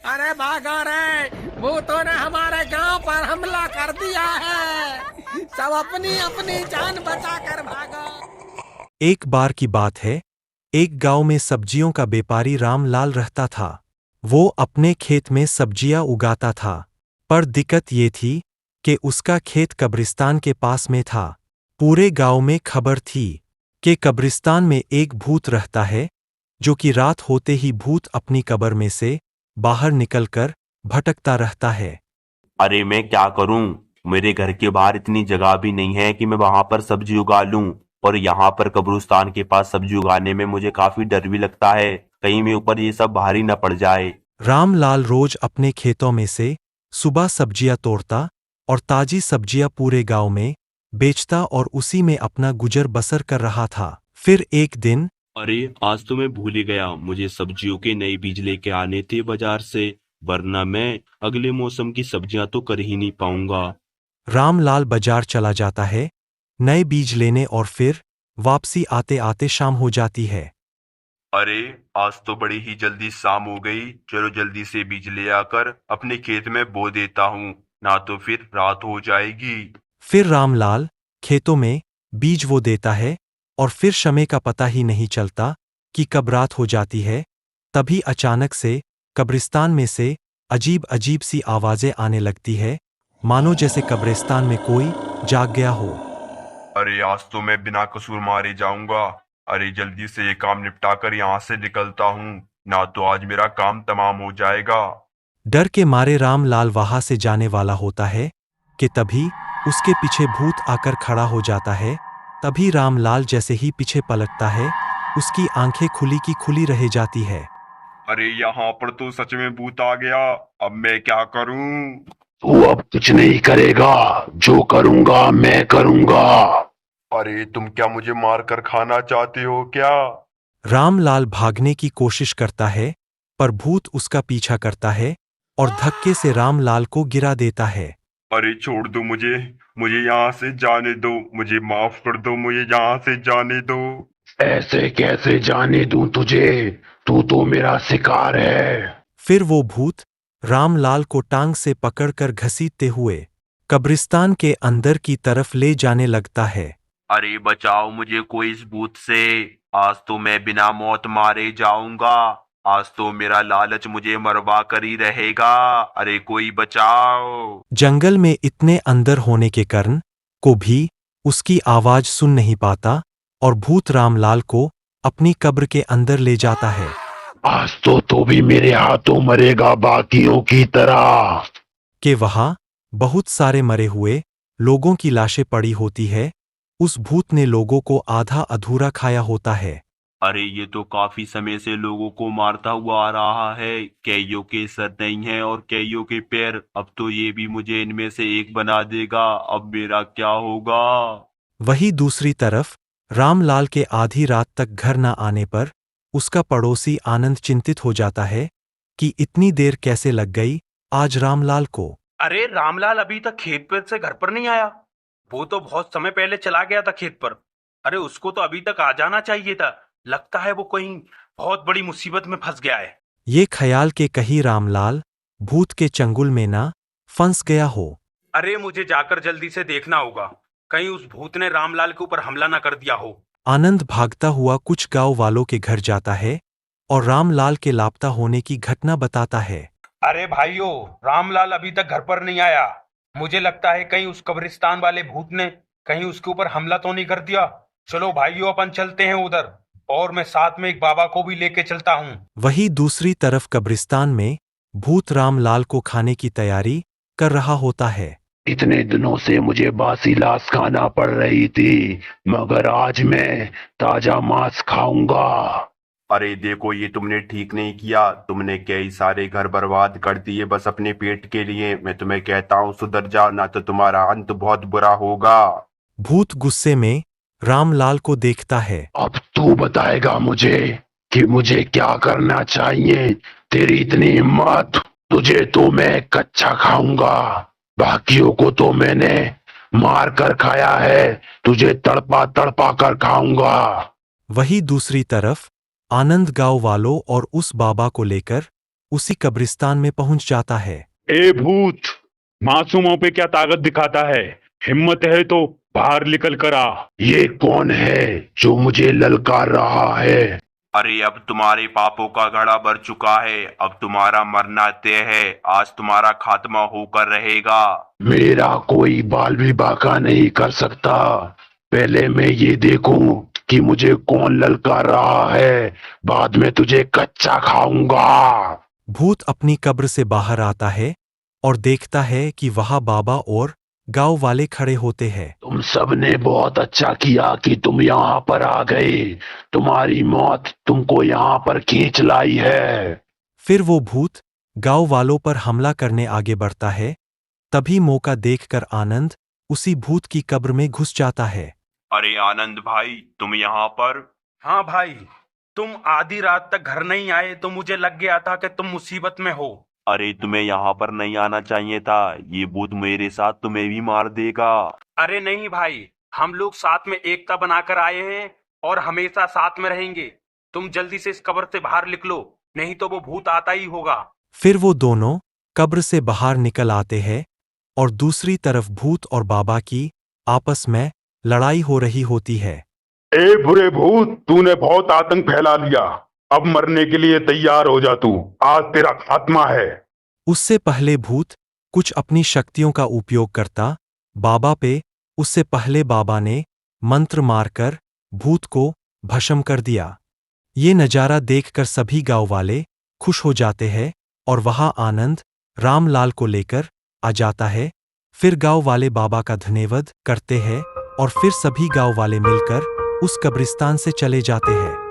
अरे भागो रे, भूतों ने हमारे गांव पर हमला कर दिया है। सब अपनी अपनी जान बचाकर भागो। एक बार की बात है, एक गांव में सब्जियों का व्यापारी रामलाल रहता था। वो अपने खेत में सब्जियां उगाता था, पर दिक्कत ये थी कि उसका खेत कब्रिस्तान के पास में था। पूरे गांव में खबर थी कि कब्रिस्तान में एक भूत रहता है, जो कि रात होते ही भूत अपनी कब्र में से बाहर निकलकर भटकता रहता है। अरे मैं क्या करूं? मेरे घर के बाहर इतनी जगह भी नहीं है कि मैं वहां पर सब्जी उगा लूं। और यहाँ पर कब्रिस्तान के पास सब्जी उगाने में मुझे काफी डर भी लगता है, कहीं मेरे ऊपर ये सब भारी न पड़ जाए। रामलाल रोज अपने खेतों में से सुबह सब्जियां तोड़ता और ताजी सब्जियां पूरे गांव में बेचता और उसी में अपना गुजर बसर कर रहा था। फिर एक दिन अरे आज तो मैं भूल ही गया, मुझे सब्जियों के नए बीज लेके आने थे बाजार से, वरना मैं अगले मौसम की सब्जियां तो कर ही नहीं पाऊंगा। रामलाल बाजार चला जाता है नए बीज लेने और फिर वापसी आते आते शाम हो जाती है। अरे आज तो बड़ी ही जल्दी शाम हो गई, चलो जल्दी से बीज ले आकर अपने खेत में बो देता हूँ, ना तो फिर रात हो जाएगी। फिर रामलाल खेतों में बीज वो देता है और फिर समय का पता ही नहीं चलता कि कब रात हो जाती है। तभी अचानक से कब्रिस्तान में से अजीब अजीब सी आवाजें आने लगती है, मानो जैसे कब्रिस्तान में कोई जाग गया हो। अरे आज तो मैं बिना कसूर मारे जाऊंगा। अरे जल्दी से ये काम निपटा कर यहाँ से निकलता हूँ, ना तो आज मेरा काम तमाम हो जाएगा। डर के मारे रामलाल वहां से जाने वाला होता है कि तभी उसके पीछे भूत आकर खड़ा हो जाता है। तभी रामलाल जैसे ही पीछे पलटता है, उसकी आंखें खुली की खुली रह जाती है। अरे यहाँ पर तो सच में भूत आ गया, अब मैं क्या करूँ? तू अब कुछ नहीं करेगा, जो करूंगा मैं करूंगा। अरे तुम क्या मुझे मार कर खाना चाहते हो क्या? रामलाल भागने की कोशिश करता है, पर भूत उसका पीछा करता है और धक्के से रामलाल को गिरा देता है। अरे छोड़ दो मुझे, मुझे यहाँ से जाने दो, मुझे माफ कर दो, मुझे यहाँ से जाने दो। ऐसे कैसे जाने दूं तुझे, तू तो मेरा शिकार है। फिर वो भूत रामलाल को टांग से पकड़कर घसीटते हुए कब्रिस्तान के अंदर की तरफ ले जाने लगता है। अरे बचाओ मुझे कोई इस भूत से, आज तो मैं बिना मौत मारे जाऊंगा, आज तो मेरा लालच मुझे मरवा कर ही रहेगा। अरे कोई बचाओ। जंगल में इतने अंदर होने के कारण को भी उसकी आवाज सुन नहीं पाता और भूत रामलाल को अपनी कब्र के अंदर ले जाता है। आज तो तू भी मेरे हाथों मरेगा बाकियों की तरह। कि वहां बहुत सारे मरे हुए लोगों की लाशें पड़ी होती है। उस भूत ने लोगों को आधा अधूरा खाया होता है। अरे ये तो काफी समय से लोगों को मारता हुआ आ रहा है, कईयों के सर नहीं है और कईयों के पैर, अब तो ये भी मुझे इनमें से एक बना देगा, अब मेरा क्या होगा? वहीं दूसरी तरफ रामलाल के आधी रात तक घर न आने पर उसका पड़ोसी आनंद चिंतित हो जाता है कि इतनी देर कैसे लग गई आज रामलाल को। अरे रामलाल अभी तक खेत पर से घर पर नहीं आया। वो तो बहुत समय पहले चला गया था खेत पर। अरे उसको तो अभी तक आ जाना चाहिए था। लगता है वो कहीं बहुत बड़ी मुसीबत में फंस गया है। ये ख्याल के कहीं रामलाल भूत के चंगुल में ना फंस गया हो। अरे मुझे जाकर जल्दी से देखना होगा, कहीं उस भूत ने रामलाल के ऊपर हमला ना कर दिया हो। आनंद भागता हुआ कुछ गांव वालों के घर जाता है और रामलाल के लापता होने की घटना बताता है। अरे भाइयों, रामलाल अभी तक घर पर नहीं आया। मुझे लगता है कहीं उस कब्रिस्तान वाले भूत ने कहीं उसके ऊपर हमला तो नहीं कर दिया। चलो भाइयों अपन चलते हैं उधर, और मैं साथ में एक बाबा को भी लेके चलता हूँ। वहीं दूसरी तरफ कब्रिस्तान में भूत रामलाल को खाने की तैयारी कर रहा होता है। इतने दिनों से मुझे बासी लाश खाना पड़ रही थी, मगर आज मैं ताजा मांस खाऊंगा। अरे देखो ये तुमने ठीक नहीं किया, तुमने कई सारे घर बर्बाद कर दिए बस अपने पेट के लिए। मैं तुम्हें कहता हूँ सुधर जाओ, ना तो तुम्हारा अंत बहुत बुरा होगा। भूत गुस्से में रामलाल को देखता है। अब तू बताएगा मुझे कि मुझे क्या करना चाहिए। तेरी इतनी हिम्मत, तुझे तो मैं कच्चा खाऊंगा, बाकियों को तो मैंने मार कर खाया है, तुझे तड़पा तड़पा कर खाऊंगा। वहीं दूसरी तरफ आनंद गांव वालों और उस बाबा को लेकर उसी कब्रिस्तान में पहुंच जाता है। ए भूत, मासूमों पे क्या ताकत दिखाता है? हिम्मत है तो बाहर निकल कर आ। ये कौन है जो मुझे ललकार रहा है? अरे अब तुम्हारे पापों का घड़ा भर चुका है, अब तुम्हारा मरना तय है, आज तुम्हारा खात्मा होकर रहेगा। मेरा कोई बाल भी बाका नहीं कर सकता। पहले मैं ये देखूं कि मुझे कौन ललकार रहा है, बाद में तुझे कच्चा खाऊंगा। भूत अपनी कब्र से बाहर आता है और देखता है कि वहां बाबा और गांव वाले खड़े होते हैं। तुम सबने बहुत अच्छा किया कि तुम यहाँ पर आ गए। तुम्हारी मौत तुमको यहाँ पर खींच लाई है। फिर वो भूत गांव वालों पर हमला करने आगे बढ़ता है। तभी मौका देखकर आनंद उसी भूत की कब्र में घुस जाता है। अरे आनंद भाई, तुम यहाँ पर? हाँ भाई, तुम आधी रात तक घर नहीं आए तो मुझे लग गया था कि तुम मुसीबत में हो। अरे तुम्हें यहाँ पर नहीं आना चाहिए था, ये भूत मेरे साथ तुम्हें भी मार देगा। अरे नहीं भाई, हम लोग साथ में एकता बनाकर आए हैं और हमेशा साथ में रहेंगे। तुम जल्दी से इस कब्र से बाहर निकलो, नहीं तो वो भूत आता ही होगा। फिर वो दोनों कब्र से बाहर निकल आते हैं और दूसरी तरफ भूत और बाबा की आपस में लड़ाई हो रही होती है। ए बुरे भूत, तूने बहुत आतंक फैला लिया। अब मरने के लिए तैयार हो जा तू, आज तेरा खात्मा है। उससे पहले भूत कुछ अपनी शक्तियों का उपयोग करता बाबा पे। उससे पहले बाबा ने मंत्र मारकर भूत को भस्म कर दिया। ये नजारा देखकर सभी गांव वाले खुश हो जाते हैं और वहां आनंद रामलाल को लेकर आ जाता है। फिर गांव वाले बाबा का धन्यवाद करते हैं और फिर सभी गांव वाले मिलकर उस कब्रिस्तान से चले जाते हैं।